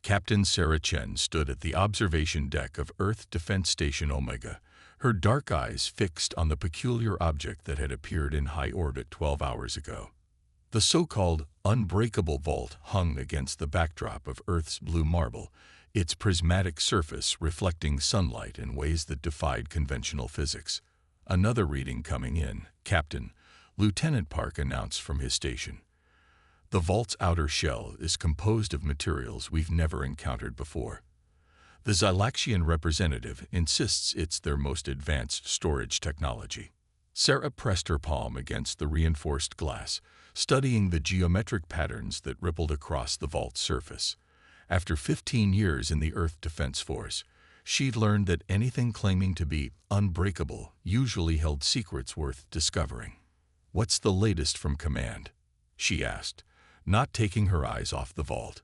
Captain Sarah Chen stood at the observation deck of Earth Defense Station Omega, her dark eyes fixed on the peculiar object that had appeared in high orbit 12 hours ago. The so-called unbreakable vault hung against the backdrop of Earth's blue marble, its prismatic surface reflecting sunlight in ways that defied conventional physics. Another reading coming in, Captain, Lieutenant Park announced from his station. The vault's outer shell is composed of materials we've never encountered before. The Xylaxian representative insists it's their most advanced storage technology. Sarah pressed her palm against the reinforced glass, studying the geometric patterns that rippled across the vault's surface. After 15 years in the Earth Defense Force, she'd learned that anything claiming to be unbreakable usually held secrets worth discovering. "What's the latest from command?" she asked, not taking her eyes off the vault.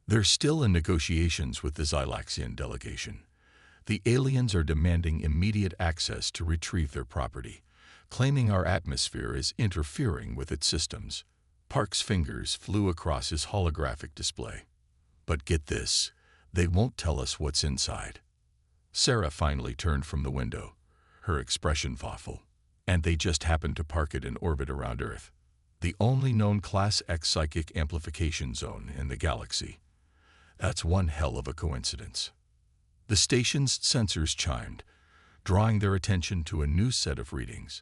"They're still in negotiations with the Xylaxian delegation. The aliens are demanding immediate access to retrieve their property, claiming our atmosphere is interfering with its systems." Park's fingers flew across his holographic display. "But get this, they won't tell us what's inside." Sarah finally turned from the window, her expression thoughtful. "And they just happened to park it in orbit around Earth, the only known Class X psychic amplification zone in the galaxy. That's one hell of a coincidence." The station's sensors chimed, drawing their attention to a new set of readings.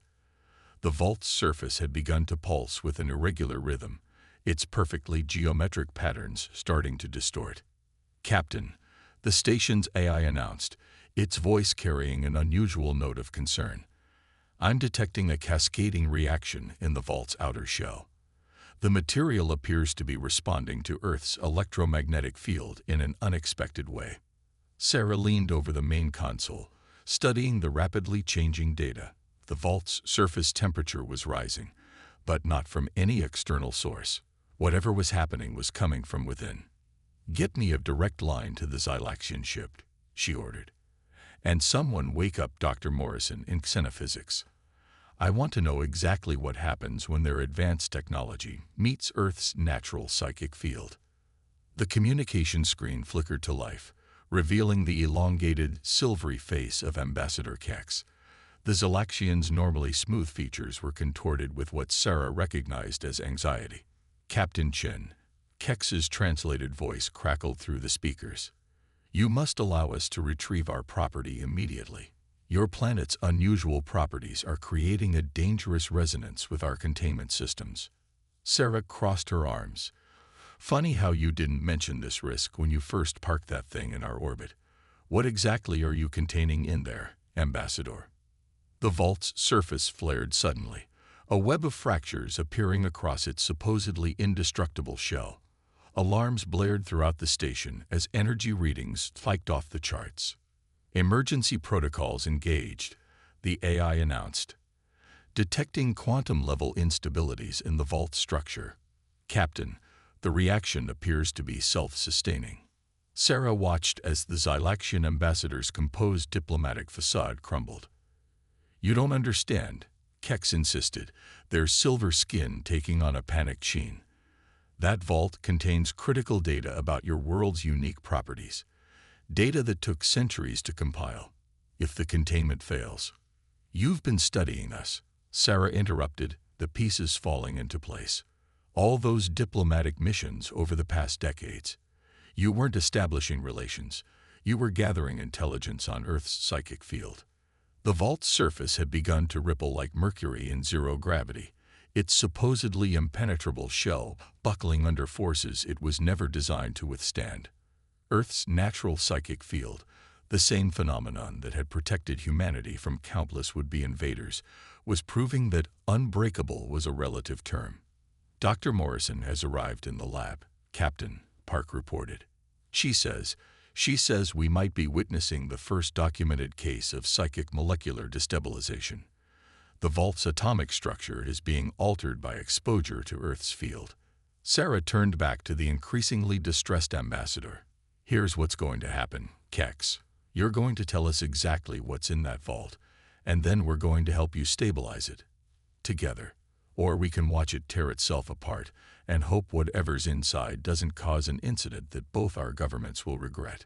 The vault's surface had begun to pulse with an irregular rhythm, its perfectly geometric patterns starting to distort. "Captain," the station's AI announced, its voice carrying an unusual note of concern, "I'm detecting a cascading reaction in the vault's outer shell. The material appears to be responding to Earth's electromagnetic field in an unexpected way." Sarah leaned over the main console, studying the rapidly changing data. The vault's surface temperature was rising, but not from any external source. Whatever was happening was coming from within. "Get me a direct line to the Xylaxian ship," she ordered. "And someone wake up Dr. Morrison in xenophysics. I want to know exactly what happens when their advanced technology meets Earth's natural psychic field." The communication screen flickered to life, revealing the elongated, silvery face of Ambassador Kex. The Xylaxian's normally smooth features were contorted with what Sarah recognized as anxiety. "Captain Chen," Kex's translated voice crackled through the speakers. "You must allow us to retrieve our property immediately. Your planet's unusual properties are creating a dangerous resonance with our containment systems." Sarah crossed her arms. "Funny how you didn't mention this risk when you first parked that thing in our orbit. What exactly are you containing in there, Ambassador?" The vault's surface flared suddenly, a web of fractures appearing across its supposedly indestructible shell. Alarms blared throughout the station as energy readings spiked off the charts. "Emergency protocols engaged," the AI announced, detecting quantum-level instabilities in the vault structure. "Captain, the reaction appears to be self-sustaining." Sarah watched as the Xylaxian ambassador's composed diplomatic facade crumbled. "You don't understand," Kex insisted, their silver skin taking on a panicked sheen. "That vault contains critical data about your world's unique properties, data that took centuries to compile. If the containment fails—" "You've been studying us," Sarah interrupted, the pieces falling into place. "All those diplomatic missions over the past decades. You weren't establishing relations, you were gathering intelligence on Earth's psychic field." The vault's surface had begun to ripple like mercury in zero gravity, its supposedly impenetrable shell buckling under forces it was never designed to withstand. Earth's natural psychic field, the same phenomenon that had protected humanity from countless would-be invaders, was proving that unbreakable was a relative term. "Dr. Morrison has arrived in the lab," Captain Park reported. She says we might be witnessing the first documented case of psychic molecular destabilization. The vault's atomic structure is being altered by exposure to Earth's field." Sarah turned back to the increasingly distressed ambassador. "Here's what's going to happen, Kex. You're going to tell us exactly what's in that vault, and then we're going to help you stabilize it. Together. Or we can watch it tear itself apart and hope whatever's inside doesn't cause an incident that both our governments will regret.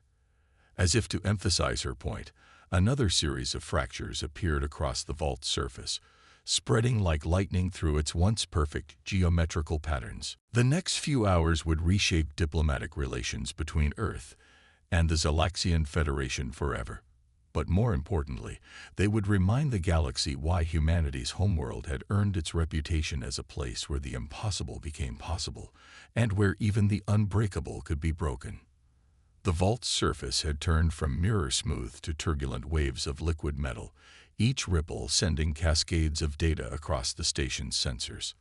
As if to emphasize her point, another series of fractures appeared across the vault's surface, spreading like lightning through its once perfect geometrical patterns. The next few hours would reshape diplomatic relations between Earth and the Zalaxian Federation forever. But more importantly, they would remind the galaxy why humanity's homeworld had earned its reputation as a place where the impossible became possible, and where even the unbreakable could be broken. The vault's surface had turned from mirror-smooth to turbulent waves of liquid metal, each ripple sending cascades of data across the station's sensors.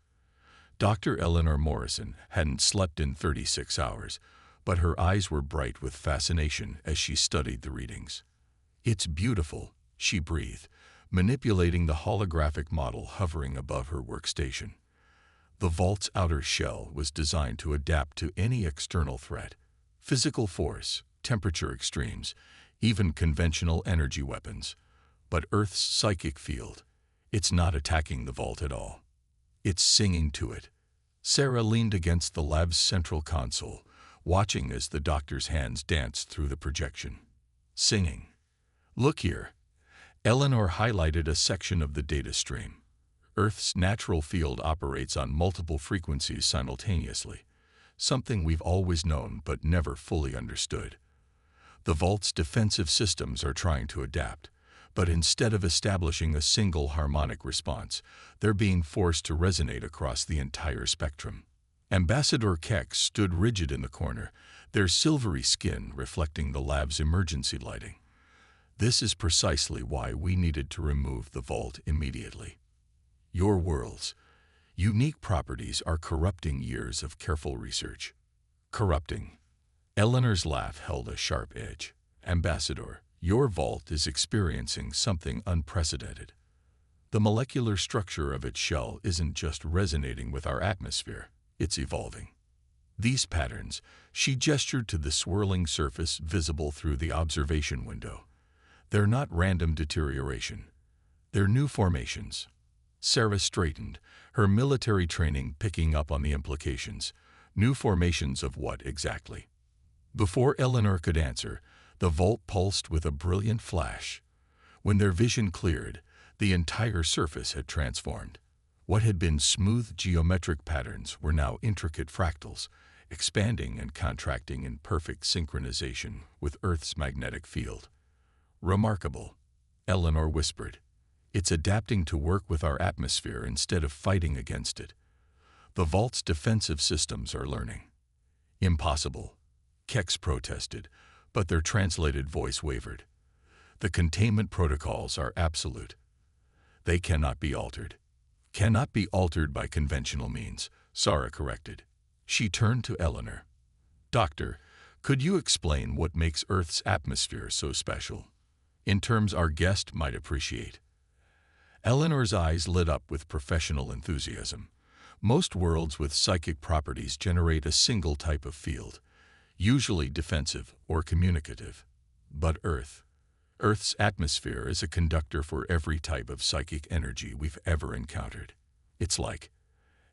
Dr. Eleanor Morrison hadn't slept in 36 hours, but her eyes were bright with fascination as she studied the readings. "It's beautiful," she breathed, manipulating the holographic model hovering above her workstation. The vault's outer shell was designed to adapt to any external threat: physical force, temperature extremes, even conventional energy weapons. But Earth's psychic field, it's not attacking the vault at all. It's singing to it. Sarah leaned against the lab's central console, watching as the doctor's hands danced through the projection. Singing. "Look here." Eleanor highlighted a section of the data stream. Earth's natural field operates on multiple frequencies simultaneously, something we've always known but never fully understood. The vault's defensive systems are trying to adapt, but instead of establishing a single harmonic response, they're being forced to resonate across the entire spectrum. Ambassador Keck stood rigid in the corner, their silvery skin reflecting the lab's emergency lighting. "This is precisely why we needed to remove the vault immediately. Your world's unique properties are corrupting years of careful research." Corrupting. Eleanor's laugh held a sharp edge. "Ambassador, your vault is experiencing something unprecedented. The molecular structure of its shell isn't just resonating with our atmosphere, it's evolving. These patterns," she gestured to the swirling surface visible through the observation window, "they're not random deterioration. They're new formations." Sarah straightened, her military training picking up on the implications. New formations of what exactly? Before Eleanor could answer, the vault pulsed with a brilliant flash. When their vision cleared, the entire surface had transformed. What had been smooth geometric patterns were now intricate fractals, expanding and contracting in perfect synchronization with Earth's magnetic field. "Remarkable," Eleanor whispered. "It's adapting to work with our atmosphere instead of fighting against it. The vault's defensive systems are learning." "Impossible," Kex protested, but their translated voice wavered. "The containment protocols are absolute. They cannot be altered." "Cannot be altered by conventional means," Sarah corrected. She turned to Eleanor. "Doctor, could you explain what makes Earth's atmosphere so special? In terms our guest might appreciate." Eleanor's eyes lit up with professional enthusiasm. Most worlds with psychic properties generate a single type of field, usually defensive or communicative. But Earth's atmosphere is a conductor for every type of psychic energy we've ever encountered. It's like,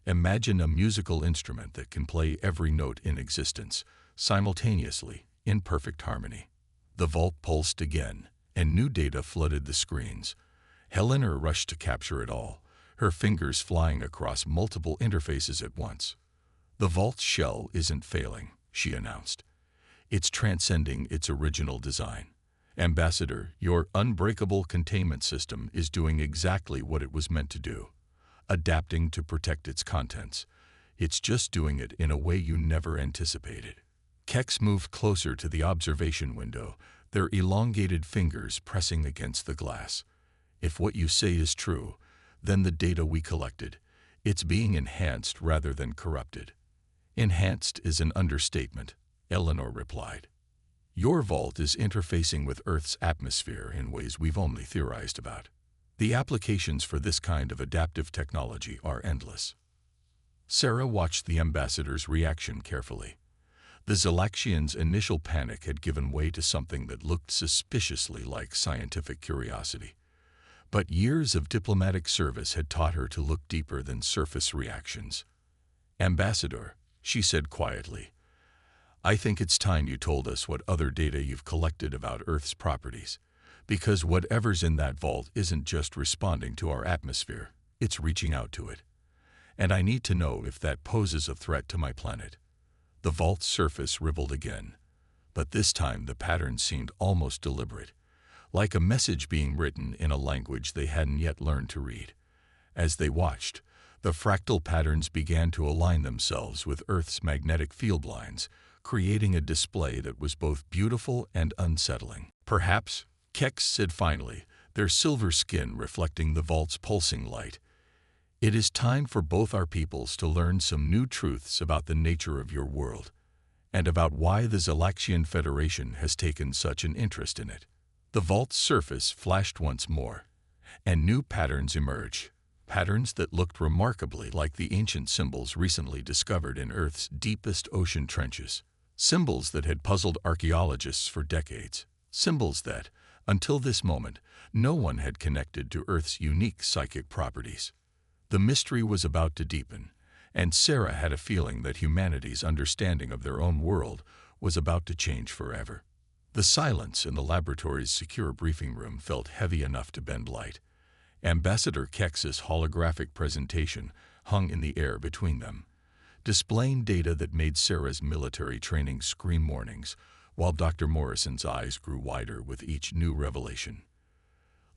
imagine a musical instrument that can play every note in existence, simultaneously, in perfect harmony. The vault pulsed again, and new data flooded the screens. Eleanor rushed to capture it all, her fingers flying across multiple interfaces at once. "The vault's shell isn't failing," she announced. "It's transcending its original design. Ambassador, your unbreakable containment system is doing exactly what it was meant to do, adapting to protect its contents. It's just doing it in a way you never anticipated." Kex moved closer to the observation window, their elongated fingers pressing against the glass. "If what you say is true, then the data we collected, it's being enhanced rather than corrupted." "Enhanced is an understatement," Eleanor replied. "Your vault is interfacing with Earth's atmosphere in ways we've only theorized about. The applications for this kind of adaptive technology are endless." Sarah watched the ambassador's reaction carefully. The Zalaxians' initial panic had given way to something that looked suspiciously like scientific curiosity. But years of diplomatic service had taught her to look deeper than surface reactions. "Ambassador," she said quietly, "I think it's time you told us what other data you've collected about Earth's properties, because whatever's in that vault isn't just responding to our atmosphere, it's reaching out to it. And I need to know if that poses a threat to my planet." The vault's surface rippled again, but this time the pattern seemed almost deliberate, like a message being written in a language they hadn't yet learned to read. As they watched, the fractal patterns began to align themselves with Earth's magnetic field lines, creating a display that was both beautiful and unsettling. "Perhaps," Kex said finally, their silver skin reflecting the vault's pulsing light, "it is time for both our peoples to learn some new truths about the nature of your world, and about why the Zelaxian Federation has taken such an interest in it." The vault's surface flashed once more, and new patterns emerged, patterns that looked remarkably like the ancient symbols recently discovered in Earth's deepest ocean trenches. Symbols that had puzzled archaeologists for decades. Symbols that, until this moment, no one had connected to Earth's unique psychic properties. The mystery was about to deepen, and Sarah had a feeling that humanity's understanding of their own world was about to change forever. The silence in the laboratory's secure briefing room felt heavy enough to bend light. Ambassador Kex's holographic presentation hung in the air between them, displaying data that made Sarah's military training scream warnings, while Dr. Morrison's eyes grew wider with each new revelation.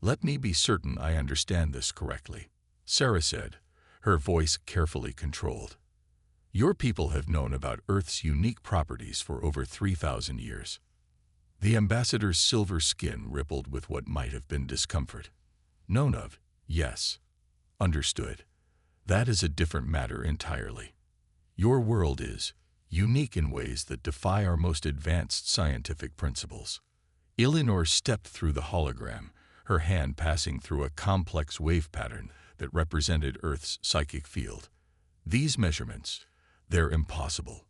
"Let me be certain I understand this correctly," Sarah said, her voice carefully controlled. "Your people have known about Earth's unique properties for over 3,000 years. The ambassador's silver skin rippled with what might have been discomfort. "Known of, yes. Understood. That is a different matter entirely. Your world is unique in ways that defy our most advanced scientific principles." Eleanor stepped through the hologram, her hand passing through a complex wave pattern that represented Earth's psychic field. "These measurements, they're impossible.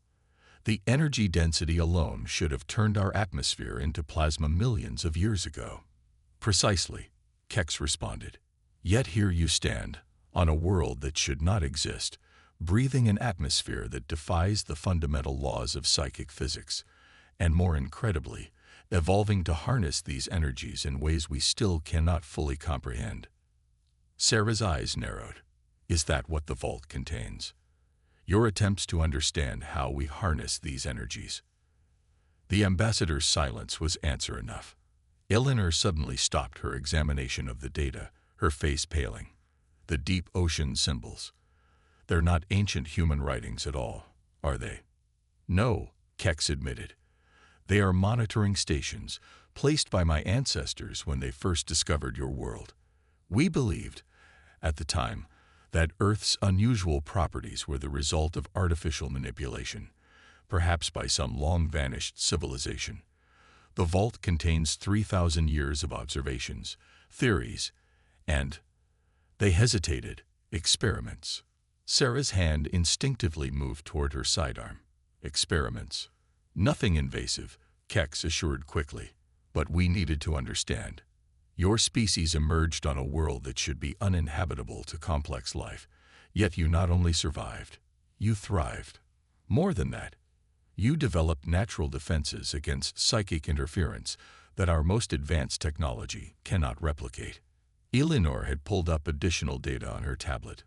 The energy density alone should have turned our atmosphere into plasma millions of years ago." "Precisely," Kex responded. "Yet here you stand, on a world that should not exist, breathing an atmosphere that defies the fundamental laws of psychic physics, and more incredibly, evolving to harness these energies in ways we still cannot fully comprehend." Sarah's eyes narrowed. "Is that what the vault contains? Your attempts to understand how we harness these energies?" The ambassador's silence was answer enough. Eleanor suddenly stopped her examination of the data, her face paling. "The deep ocean symbols. They're not ancient human writings at all, are they?" "No," Kex admitted. "They are monitoring stations, placed by my ancestors when they first discovered your world. We believed, at the time, that Earth's unusual properties were the result of artificial manipulation, perhaps by some long-vanished civilization. The vault contains 3,000 years of observations, theories, and—" They hesitated. "Experiments." Sarah's hand instinctively moved toward her sidearm. "Experiments. Nothing invasive," Kex assured quickly. "But we needed to understand. Your species emerged on a world that should be uninhabitable to complex life, yet you not only survived, you thrived. More than that, you developed natural defenses against psychic interference that our most advanced technology cannot replicate." Eleanor had pulled up additional data on her tablet.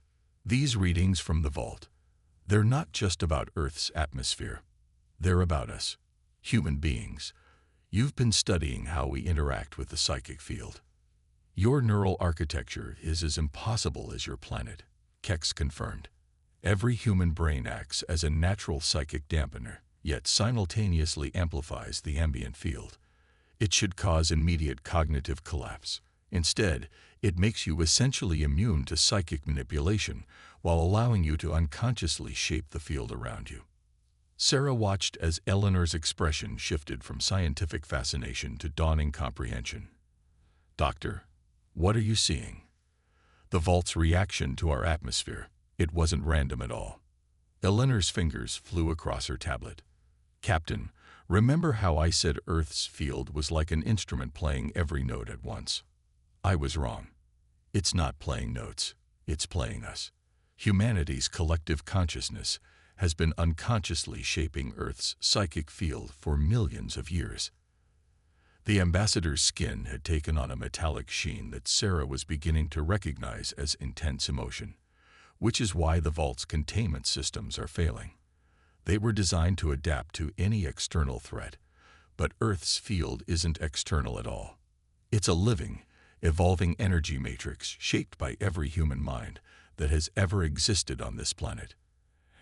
"These readings from the vault, they're not just about Earth's atmosphere. They're about us, human beings. You've been studying how we interact with the psychic field. Your neural architecture is as impossible as your planet," Kex confirmed. "Every human brain acts as a natural psychic dampener, yet simultaneously amplifies the ambient field. It should cause immediate cognitive collapse. Instead, it makes you essentially immune to psychic manipulation while allowing you to unconsciously shape the field around you." Sarah watched as Eleanor's expression shifted from scientific fascination to dawning comprehension. "Doctor, what are you seeing?" "The vault's reaction to our atmosphere. It wasn't random at all." Eleanor's fingers flew across her tablet. "Captain, remember how I said Earth's field was like an instrument playing every note at once? I was wrong. It's not playing notes, it's playing us. Humanity's collective consciousness has been unconsciously shaping Earth's psychic field for millions of years. The ambassador's skin had taken on a metallic sheen that Sarah was beginning to recognize as intense emotion, which is why the vault's containment systems are failing. They were designed to adapt to any external threat, but Earth's field isn't external at all. It's a living, evolving energy matrix shaped by every human mind that has ever existed on this planet.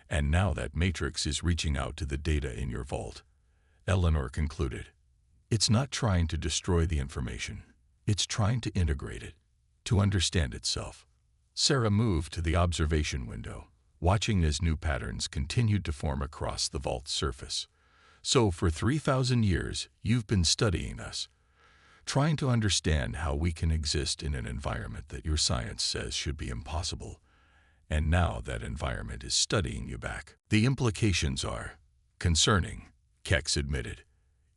And now that matrix is reaching out to the data in your vault, Eleanor concluded. It's not trying to destroy the information. It's trying to integrate it, to understand itself. Sarah moved to the observation window, watching as new patterns continued to form across the vault's surface. So for 3,000 years, you've been studying us, trying to understand how we can exist in an environment that your science says should be impossible. And now that environment is studying you back. The implications are concerning, Kex admitted.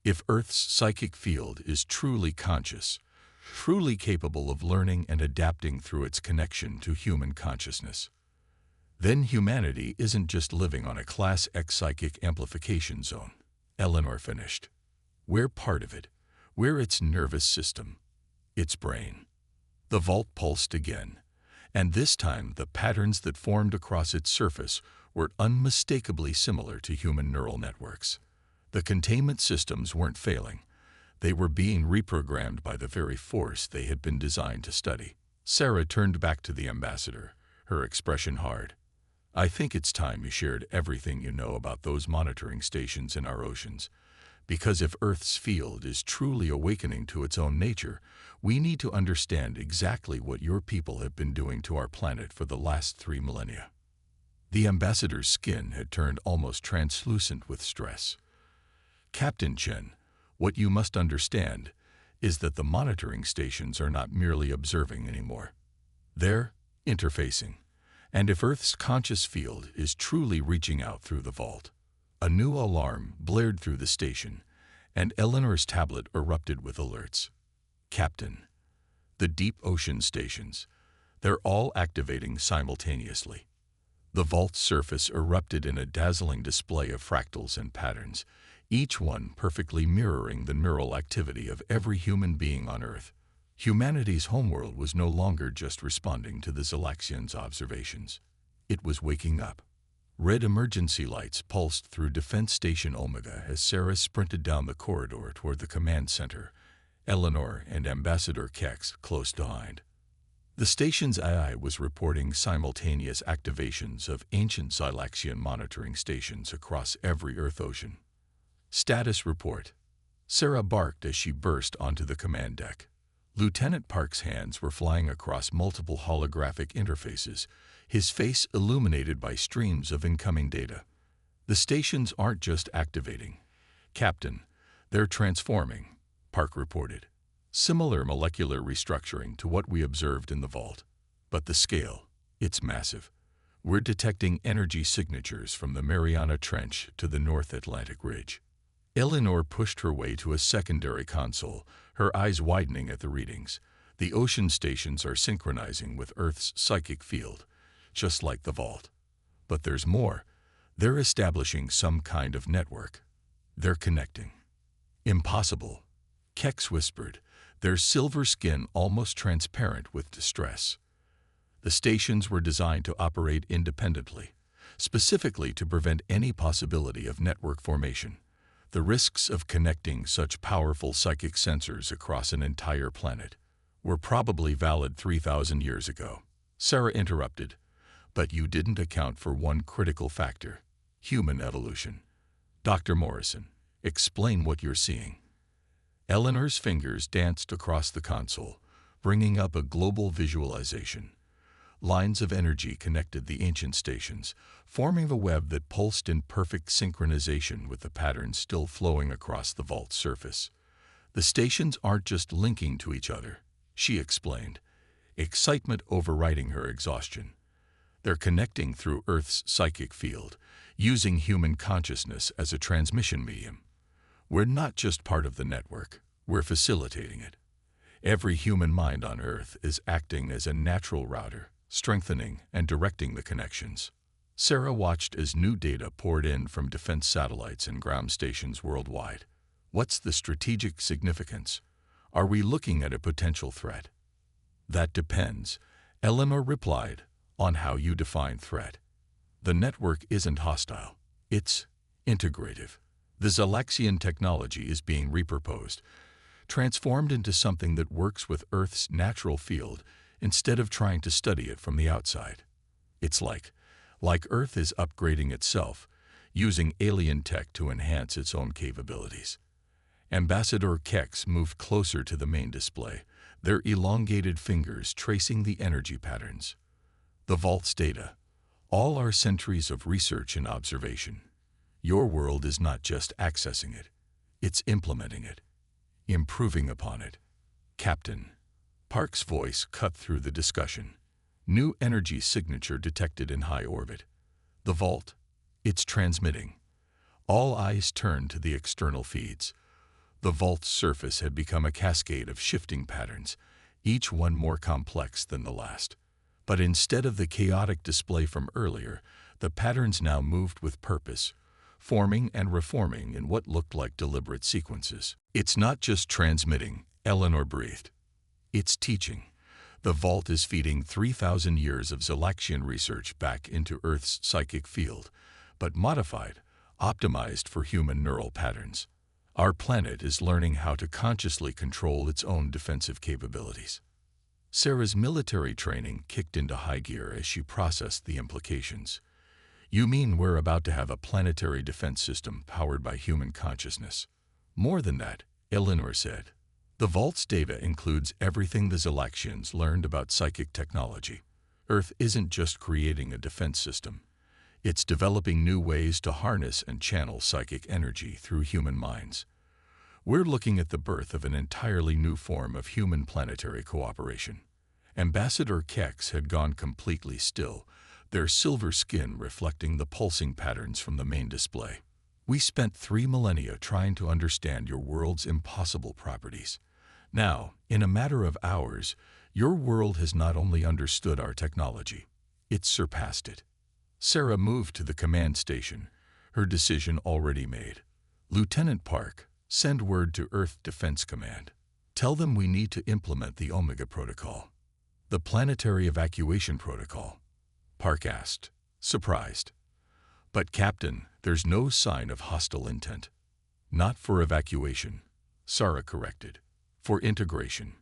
If Earth's psychic field is truly conscious, truly capable of learning and adapting through its connection to human consciousness, then humanity isn't just living on a Class X psychic amplification zone, Eleanor finished. We're part of it. We're its nervous system, its brain. The vault pulsed again, and this time the patterns that formed across its surface were unmistakably similar to human neural networks. The containment systems weren't failing. They were being reprogrammed by the very force they had been designed to study. Sarah turned back to the ambassador, her expression hard. I think it's time you shared everything you know about those monitoring stations in our oceans. Because if Earth's field is truly awakening to its own nature, we need to understand exactly what your people have been doing to our planet for the last 3 millennia. The ambassador's skin had turned almost translucent with stress. Captain Chen, what you must understand is that the monitoring stations are not merely observing anymore. They're interfacing. And if Earth's conscious field is truly reaching out through the vault, a new alarm blared through the station, and Eleanor's tablet erupted with alerts. Captain, the deep ocean stations, they're all activating simultaneously. The vault's surface erupted in a dazzling display of fractals and patterns, each one perfectly mirroring the neural activity of every human being on Earth. Humanity's homeworld was no longer just responding to the Zelaxians' observations. It was waking up. Red emergency lights pulsed through Defense Station Omega as Sarah sprinted down the corridor toward the command center, Eleanor and Ambassador Kex close behind. The station's AI was reporting simultaneous activations of ancient Zelaxian monitoring stations across every Earth ocean. Status report. Sarah barked as she burst onto the command deck. Lieutenant Park's hands were flying across multiple holographic interfaces, his face illuminated by streams of incoming data. The stations aren't just activating. Captain, they're transforming, Park reported. Similar molecular restructuring to what we observed in the vault. But the scale, it's massive. We're detecting energy signatures from the Mariana Trench to the North Atlantic Ridge. Eleanor pushed her way to a secondary console, her eyes widening at the readings. The ocean stations are synchronizing with Earth's psychic field, just like the vault. But there's more. They're establishing some kind of network. They're connecting. Impossible, Kex whispered, their silver skin almost transparent with distress. The stations were designed to operate independently, specifically to prevent any possibility of network formation. The risks of connecting such powerful psychic sensors across an entire planet were probably valid 3,000 years ago. Sarah interrupted, but you didn't account for one critical factor, human evolution. Dr. Morrison, explain what you're seeing. Eleanor's fingers danced across the console, bringing up a global visualization. Lines of energy connected the ancient stations, forming a web that pulsed in perfect synchronization with the patterns still flowing across the vault's surface. The stations aren't just linking to each other, she explained, excitement overriding her exhaustion. They're connecting through Earth's psychic field, using human consciousness as a transmission medium. We're not just part of the network, we're facilitating it. Every human mind on Earth is acting as a natural router, strengthening and directing the connections. Sarah watched as new data poured in from defense satellites and ground stations worldwide. What's the strategic significance? Are we looking at a potential threat? That depends, Eleanor replied, on how you define threat. The network isn't hostile. It's integrative. The Zalaxian technology is being repurposed, transformed into something that works with Earth's natural field instead of trying to study it from the outside. It's like Earth is upgrading itself, using alien tech to enhance its own capabilities. Ambassador Kex moved closer to the main display, their elongated fingers tracing the energy patterns. The vault's data, all our centuries of research and observation. Your world is not just accessing it, it's implementing it, improving upon it. Captain. Park's voice cut through the discussion. New energy signature detected in high orbit. The vault, it's transmitting. All eyes turned to the external feeds. The vault's surface had become a cascade of shifting patterns, each one more complex than the last. But instead of the chaotic display from earlier, the patterns now moved with purpose, forming and reforming in what looked like deliberate sequences. It's not just transmitting, Eleanor breathed. It's teaching. The vault is feeding 3,000 years of Zalaxian research back into Earth's psychic field, but modified, optimized for human neural patterns. Our planet is learning how to consciously control its own defensive capabilities. Sarah's military training kicked into high gear as she processed the implications. You mean we're about to have a planetary defense system powered by human consciousness? More than that, Eleanor said. The vault's data includes everything the Zalaxians learned about psychic technology. Earth isn't just creating a defense system. It's developing new ways to harness and channel psychic energy through human minds. We're looking at the birth of an entirely new form of human planetary cooperation. Ambassador Kex had gone completely still, their silver skin reflecting the pulsing patterns from the main display. We spent 3 millennia trying to understand your world's impossible properties. Now, in a matter of hours, your world has not only understood our technology, it's surpassed it. Sarah moved to the command station, her decision already made. Lieutenant Park, send word to Earth Defense Command. Tell them we need to implement the Omega Protocol. The Planetary Evacuation Protocol. Park asked, surprised. But Captain, there's no sign of hostile intent. Not for evacuation, Sarah corrected. For integration.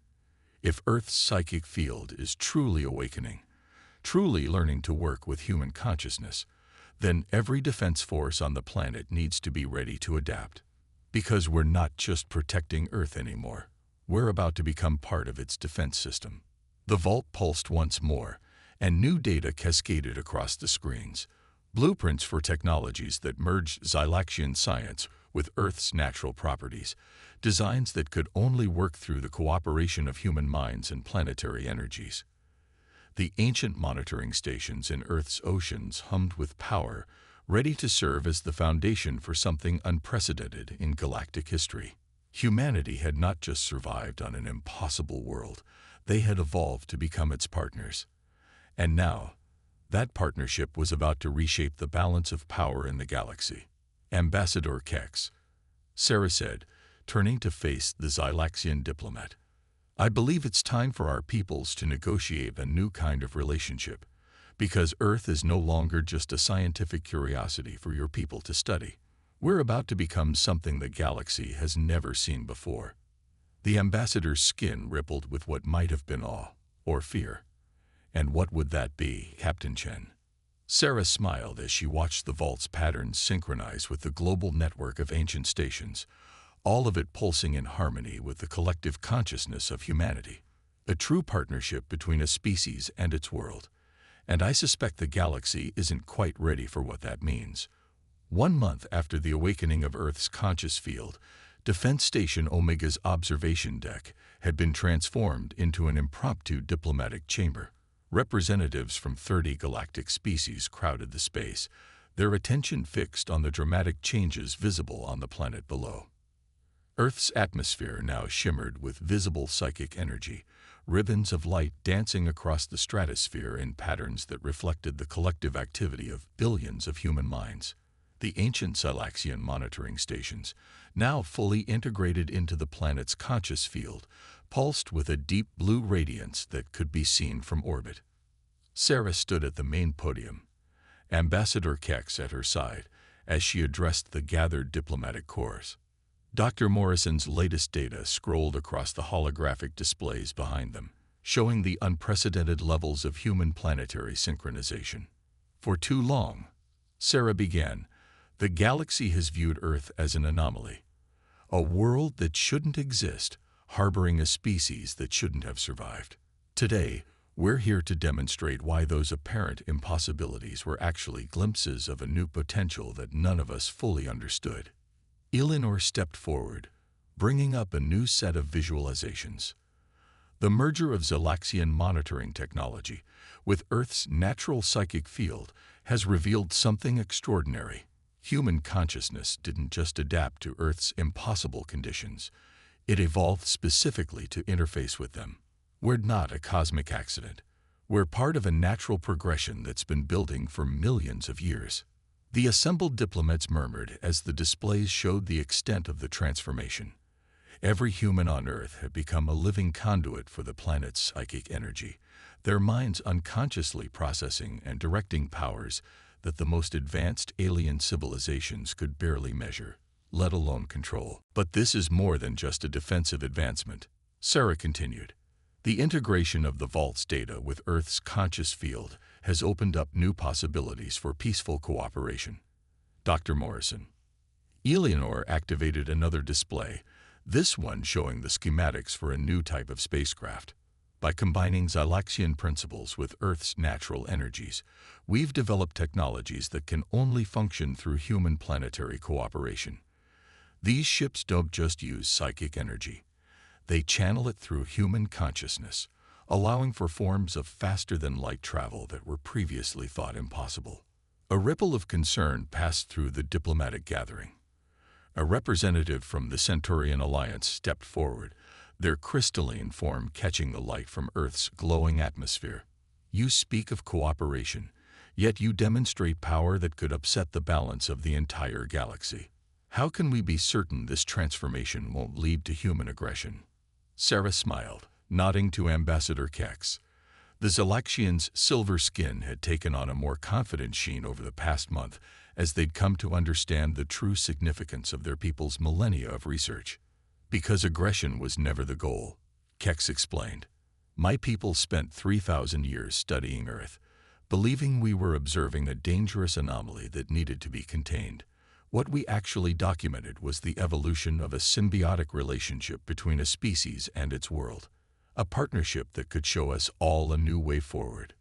If Earth's psychic field is truly awakening, truly learning to work with human consciousness, then every defense force on the planet needs to be ready to adapt. Because we're not just protecting Earth anymore. We're about to become part of its defense system. The vault pulsed once more, and new data cascaded across the screens. Blueprints for technologies that merged Zalaxian science with Earth's natural properties, designs that could only work through the cooperation of human minds and planetary energies. The ancient monitoring stations in Earth's oceans hummed with power, ready to serve as the foundation for something unprecedented in galactic history. Humanity had not just survived on an impossible world, they had evolved to become its partners. And now, that partnership was about to reshape the balance of power in the galaxy. Ambassador Kex, Sarah said, turning to face the Zalaxian diplomat. I believe it's time for our peoples to negotiate a new kind of relationship, because Earth is no longer just a scientific curiosity for your people to study. We're about to become something the galaxy has never seen before. The ambassador's skin rippled with what might have been awe or fear. And what would that be, Captain Chen? Sarah smiled as she watched the vault's patterns synchronize with the global network of ancient stations, all of it pulsing in harmony with the collective consciousness of humanity. A true partnership between a species and its world. And I suspect the galaxy isn't quite ready for what that means. 1 month after the awakening of Earth's conscious field, Defense Station Omega's observation deck had been transformed into an impromptu diplomatic chamber. Representatives from 30 galactic species crowded the space, their attention fixed on the dramatic changes visible on the planet below. Earth's atmosphere now shimmered with visible psychic energy, ribbons of light dancing across the stratosphere in patterns that reflected the collective activity of billions of human minds. The ancient Silaxian monitoring stations, now fully integrated into the planet's conscious field, pulsed with a deep blue radiance that could be seen from orbit. Sarah stood at the main podium, Ambassador Kex at her side, as she addressed the gathered diplomatic corps. Dr. Morrison's latest data scrolled across the holographic displays behind them, showing the unprecedented levels of human planetary synchronization. For too long, Sarah began, the galaxy has viewed Earth as an anomaly, a world that shouldn't exist, harboring a species that shouldn't have survived. Today, we're here to demonstrate why those apparent impossibilities were actually glimpses of a new potential that none of us fully understood. Eleanor stepped forward, bringing up a new set of visualizations. The merger of Silaxian monitoring technology with Earth's natural psychic field has revealed something extraordinary. Human consciousness didn't just adapt to Earth's impossible conditions. It evolved specifically to interface with them. We're not a cosmic accident. We're part of a natural progression that's been building for millions of years. The assembled diplomats murmured as the displays showed the extent of the transformation. Every human on Earth had become a living conduit for the planet's psychic energy, their minds unconsciously processing and directing powers that the most advanced alien civilizations could barely measure, let alone control. But this is more than just a defensive advancement, Sarah continued. The integration of the Vault's data with Earth's conscious field has opened up new possibilities for peaceful cooperation. Dr. Morrison. Eleanor activated another display, this one showing the schematics for a new type of spacecraft. By combining Silaxian principles with Earth's natural energies, we've developed technologies that can only function through human planetary cooperation. These ships don't just use psychic energy. They channel it through human consciousness, allowing for forms of faster-than-light travel that were previously thought impossible. A ripple of concern passed through the diplomatic gathering. A representative from the Centaurian Alliance stepped forward, their crystalline form catching the light from Earth's glowing atmosphere. You speak of cooperation, yet you demonstrate power that could upset the balance of the entire galaxy. How can we be certain this transformation won't lead to human aggression? Sarah smiled, nodding to Ambassador Kex. The Silaxians' silver skin had taken on a more confident sheen over the past month as they'd come to understand the true significance of their people's millennia of research. Because aggression was never the goal, Kex explained. My people spent 3,000 years studying Earth, believing we were observing a dangerous anomaly that needed to be contained. What we actually documented was the evolution of a symbiotic relationship between a species and its world, a partnership that could show us all a new way forward.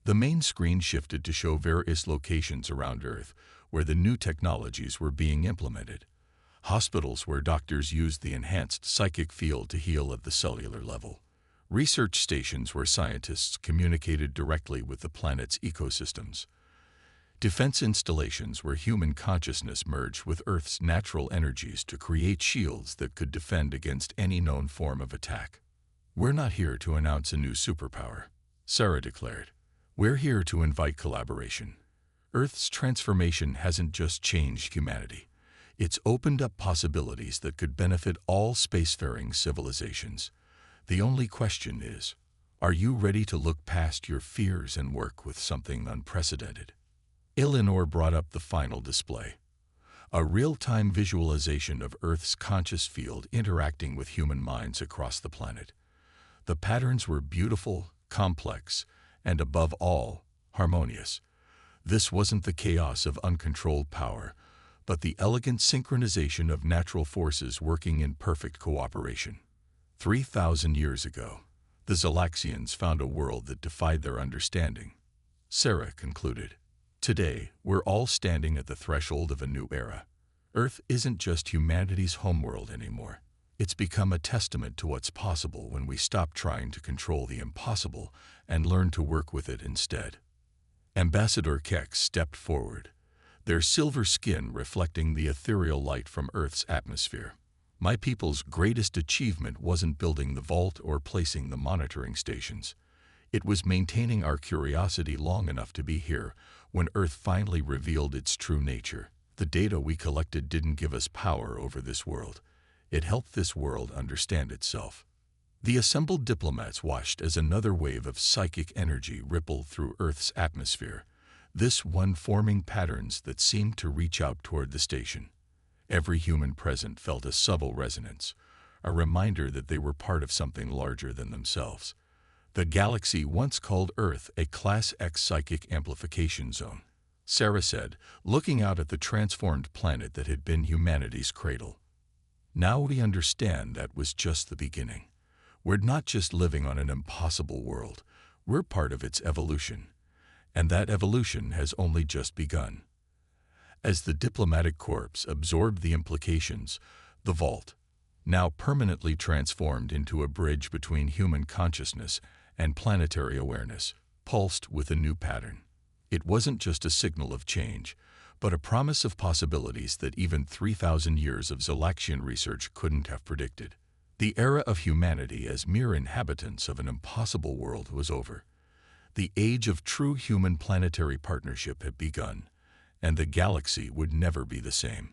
The main screen shifted to show various locations around Earth where the new technologies were being implemented. Hospitals where doctors used the enhanced psychic field to heal at the cellular level. Research stations where scientists communicated directly with the planet's ecosystems. Defense installations where human consciousness merged with Earth's natural energies to create shields that could defend against any known form of attack. We're not here to announce a new superpower, Sarah declared. We're here to invite collaboration. Earth's transformation hasn't just changed humanity. It's opened up possibilities that could benefit all spacefaring civilizations. The only question is, are you ready to look past your fears and work with something unprecedented? Eleanor brought up the final display, a real-time visualization of Earth's conscious field interacting with human minds across the planet. The patterns were beautiful, complex, and above all, harmonious. This wasn't the chaos of uncontrolled power, but the elegant synchronization of natural forces working in perfect cooperation. 3,000 years ago, the Silaxians found a world that defied their understanding. Sarah concluded. Today, we're all standing at the threshold of a new era. Earth isn't just humanity's homeworld anymore. It's become a testament to what's possible when we stop trying to control the impossible and learn to work with it instead. Ambassador Kex stepped forward, their silver skin reflecting the ethereal light from Earth's atmosphere. My people's greatest achievement wasn't building the vault or placing the monitoring stations. It was maintaining our curiosity long enough to be here when Earth finally revealed its true nature. The data we collected didn't give us power over this world. It helped this world understand itself. The assembled diplomats watched as another wave of psychic energy rippled through Earth's atmosphere, this one forming patterns that seemed to reach out toward the station. Every human present felt a subtle resonance, a reminder that they were part of something larger than themselves. The galaxy once called Earth a Class X psychic amplification zone, Sarah said, looking out at the transformed planet that had been humanity's cradle. Now we understand that was just the beginning. We're not just living on an impossible world, we're part of its evolution. And that evolution has only just begun. As the diplomatic corps absorbed the implications, the vault, now permanently transformed into a bridge between human consciousness and planetary awareness, pulsed with a new pattern. It wasn't just a signal of change, but a promise of possibilities that even 3,000 years of Zalaxian research couldn't have predicted. The era of humanity as mere inhabitants of an impossible world was over. The age of true human-planetary partnership had begun, and the galaxy would never be the same.